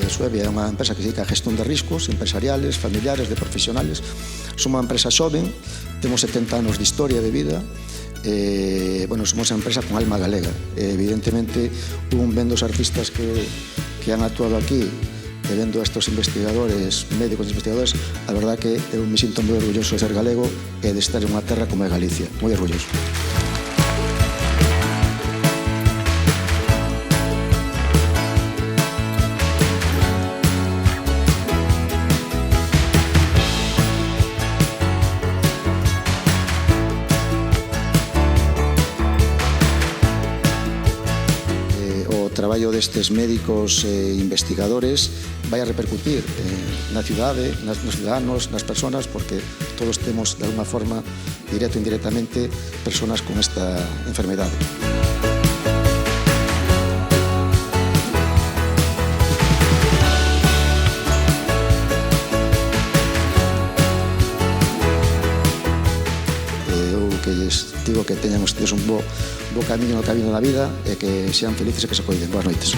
Suevia é unha empresa que se dedica a gestión de riscos empresariales, familiares, de profesionales. Somos unha empresa xoven, temos 70 anos de historia de vida, somos unha empresa con alma galega. Evidentemente, vendo os artistas que han actuado aquí e vendo a estos investigadores, médicos e investigadores, a verdad que eu me sinto moi orgulloso de ser galego e de estar en unha terra como é Galicia. Moi orgulloso. O traballo destes médicos e investigadores vai a repercutir na cidade, nos ciudadanos, nas persoas, porque todos temos, de alguma forma, directo ou indirectamente, persoas con esta enfermedade. Eu que lles digo que teñan ustedes un bo camiño no camiño da vida e que sean felices e que se coiden. Boas noites.